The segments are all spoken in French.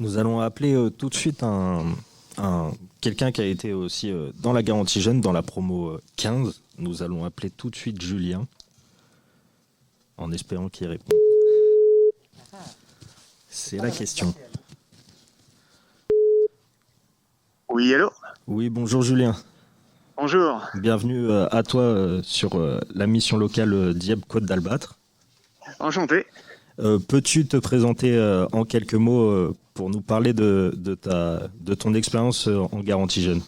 Nous allons appeler tout de suite un- quelqu'un qui a été aussi dans la garantie jeune, dans la promo 15. Nous allons appeler tout de suite Julien, en espérant qu'il réponde. C'est la question. Oui, allô? Oui, bonjour Julien. Bonjour. Bienvenue à toi sur la mission locale Dieppe Côte d'Albâtre. Enchanté. Peux-tu te présenter en quelques mots pour nous parler de ton expérience en garantie jeune?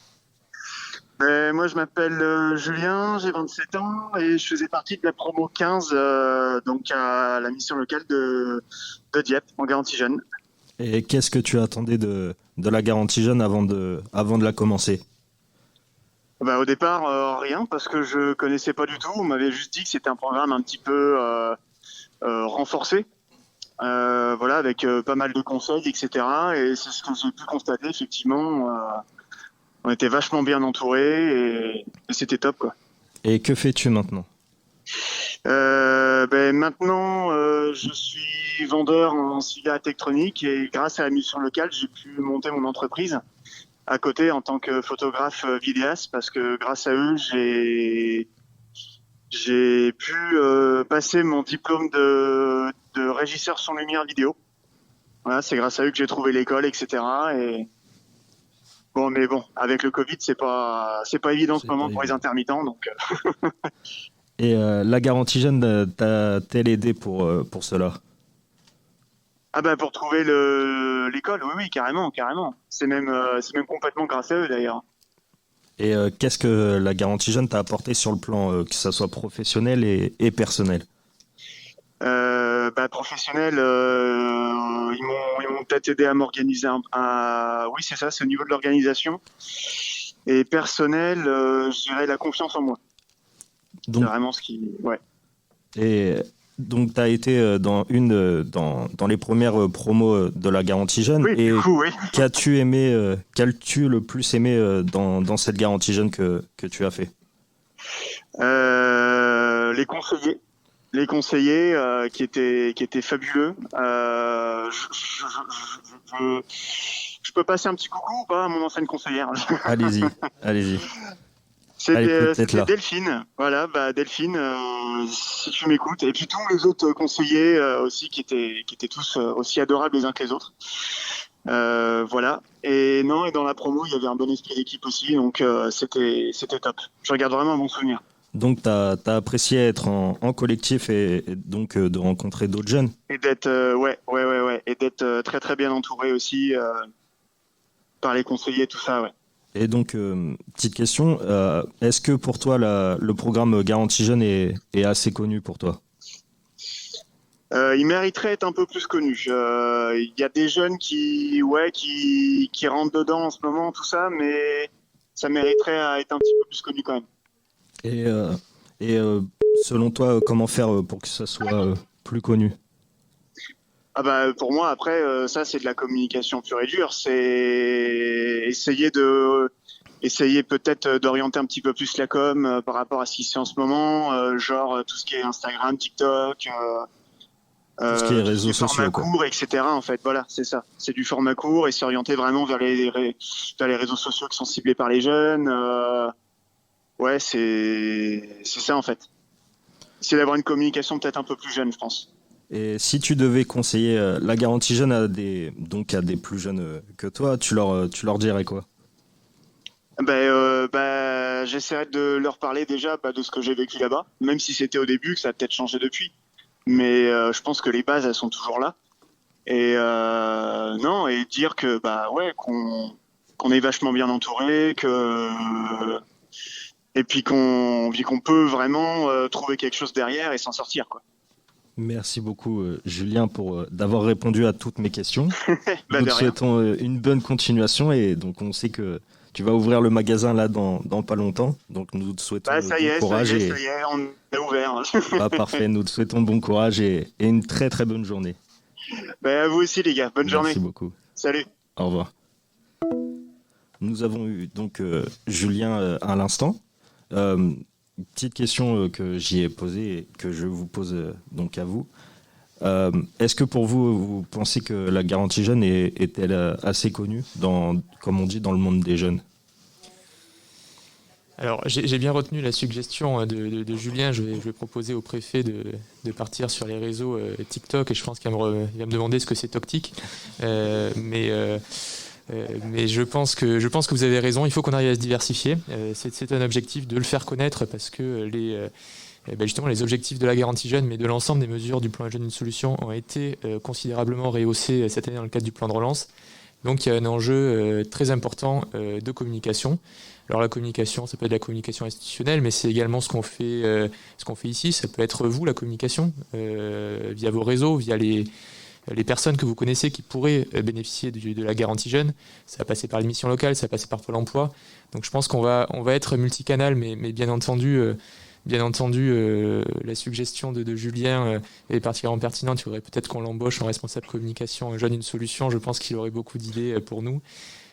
Moi, je m'appelle Julien, j'ai 27 ans et je faisais partie de la promo 15, donc à la mission locale de Dieppe, en garantie jeune. Et qu'est-ce que tu attendais de la garantie jeune avant de la commencer? Au départ, rien, parce que je connaissais pas du tout. On m'avait juste dit que c'était un programme un petit peu renforcé, voilà, avec pas mal de conseils, etc. Et c'est ce que j'ai pu constater, effectivement. On était vachement bien entourés et c'était top, quoi. Et que fais-tu maintenant? Maintenant, je suis vendeur en cigarettes électroniques et grâce à la mission locale, j'ai pu monter mon entreprise à côté en tant que photographe vidéaste parce que grâce à eux, j'ai pu passer mon diplôme de régisseur son lumière vidéo. Voilà, c'est grâce à eux que j'ai trouvé l'école, etc. Et mais bon, avec le Covid, c'est pas évident en ce C'est pas moment pour les évident. intermittents, donc. Et la garantie jeune t'a-t-elle aidé pour cela? Ah bah pour trouver l'école, oui oui carrément carrément. C'est même complètement grâce à eux d'ailleurs. Et qu'est-ce que la garantie jeune t'a apporté sur le plan que ça soit professionnel et personnel? Professionnel, ils m'ont peut-être aidé à m'organiser oui c'est ça, c'est au niveau de l'organisation. Et personnel, je dirais la confiance en moi. C'est Donc, vraiment ce qui, ouais. et donc tu as été dans les premières promos de la garantie jeune. Oui, du Et coup oui. qu'as-tu le plus aimé dans cette garantie jeune que tu as fait? Les conseillers. Les conseillers qui étaient fabuleux. Je peux passer un petit coucou ou pas à mon ancienne conseillère? Allez-y, allez-y. Elle C'était est peut-être c'était là. Delphine, voilà, Delphine, si tu m'écoutes, et puis tous les autres conseillers aussi qui étaient tous aussi adorables les uns que les autres. Voilà. Et non, et dans la promo, il y avait un bon esprit d'équipe aussi, donc c'était top. Je regarde vraiment un bon souvenir. Donc, tu as apprécié être en collectif et donc de rencontrer d'autres jeunes. Et d'être ouais, et d'être très très bien entouré aussi par les conseillers, tout ça, ouais. Et donc, petite question, est-ce que pour toi, le programme Garantie Jeune est assez connu pour toi? Il mériterait d'être un peu plus connu. Il y a des jeunes qui rentrent dedans en ce moment, tout ça, mais ça mériterait à être un petit peu plus connu quand même. Et, euh, et selon toi, comment faire pour que ça soit plus connu? Ah bah pour moi après ça c'est de la communication pure et dure. C'est essayer peut-être d'orienter un petit peu plus la com par rapport à ce qui se fait en ce moment, genre tout ce qui est Instagram, TikTok. Tout ce qui est Tout ce qui réseaux est format sociaux, quoi. court, etc. En fait, voilà, c'est ça. C'est du format court et s'orienter vraiment vers les réseaux sociaux qui sont ciblés par les jeunes. Ouais, c'est ça en fait. C'est d'avoir une communication peut-être un peu plus jeune, je pense. Et si tu devais conseiller la Garantie Jeune à des plus jeunes que toi, tu leur dirais quoi? J'essaierai de leur parler déjà de ce que j'ai vécu là-bas, même si c'était au début, que ça a peut-être changé depuis. Mais je pense que les bases, elles sont toujours là. Et non, et dire que bah ouais, qu'on est vachement bien entouré, que et puis qu'on peut vraiment trouver quelque chose derrière et s'en sortir quoi. Merci beaucoup, Julien, pour d'avoir répondu à toutes mes questions. Bah Nous de te rien. souhaitons une bonne continuation et donc on sait que tu vas ouvrir le magasin là dans pas longtemps. Donc nous te souhaitons Bah ça y bon est, ça y courage est, et ça y est, on est ouvert. bah, parfait, nous te souhaitons bon courage et une très très bonne journée. Bah à vous aussi les gars, bonne journée. Merci beaucoup. Salut. Au revoir. Nous avons eu donc Julien à l'instant. Une petite question que j'y ai posée et que je vous pose donc à vous. Est-ce que pour vous, vous pensez que la garantie jeune est-elle assez connue, comme on dit, dans le monde des jeunes? Alors, j'ai bien retenu la suggestion de Julien. Je vais proposer au préfet de partir sur les réseaux TikTok, et je pense qu'il va me demander ce que c'est Toctic. Mais je pense que vous avez raison. Il faut qu'on arrive à se diversifier. C'est un objectif de le faire connaître, parce que justement, les objectifs de la garantie jeune, mais de l'ensemble des mesures du plan Jeune une solution, ont été considérablement rehaussés cette année dans le cadre du plan de relance. Donc il y a un enjeu très important de communication. Alors la communication, ça peut être la communication institutionnelle, mais c'est également ce qu'on fait ici. Ça peut être vous, la communication, via vos réseaux, via les personnes que vous connaissez qui pourraient bénéficier de la garantie jeune. Ça va passer par les missions locales, ça va passer par Pôle emploi. Donc je pense qu'on va être multicanal, mais bien entendu, la suggestion de Julien est particulièrement pertinente. Il faudrait peut-être qu'on l'embauche en responsable communication jeune une solution. Je pense qu'il aurait beaucoup d'idées pour nous.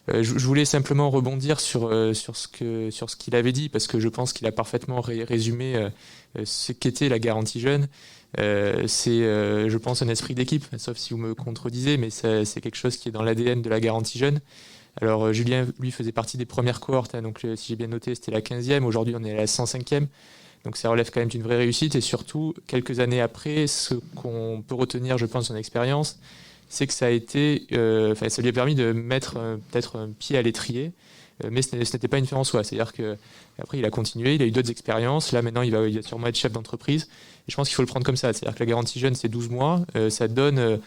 Je voulais simplement rebondir sur ce qu'il avait dit, parce que je pense qu'il a parfaitement résumé ce qu'était la garantie jeune. Je pense, un esprit d'équipe, sauf si vous me contredisez, mais c'est quelque chose qui est dans l'ADN de la garantie jeune. Alors Julien, lui, faisait partie des premières cohortes, donc si j'ai bien noté, c'était la 15e. Aujourd'hui, on est à la 105e. Donc ça relève quand même d'une vraie réussite, et surtout, quelques années après, ce qu'on peut retenir, je pense, de son expérience, c'est que ça lui a permis de mettre peut-être un pied à l'étrier, mais ce n'était pas une fin en soi. C'est-à-dire qu'après, il a continué, il a eu d'autres expériences. Là, maintenant, il va sûrement être chef d'entreprise. Et je pense qu'il faut le prendre comme ça. C'est-à-dire que la garantie jeune, c'est 12 mois. Ça donne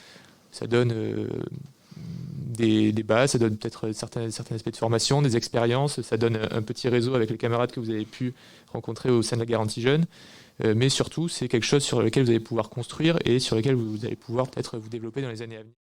des bases, ça donne peut-être certains aspects de formation, des expériences. Ça donne un petit réseau avec les camarades que vous avez pu rencontrer au sein de la garantie jeune. Mais surtout, c'est quelque chose sur lequel vous allez pouvoir construire et sur lequel vous allez pouvoir peut-être vous développer dans les années à venir.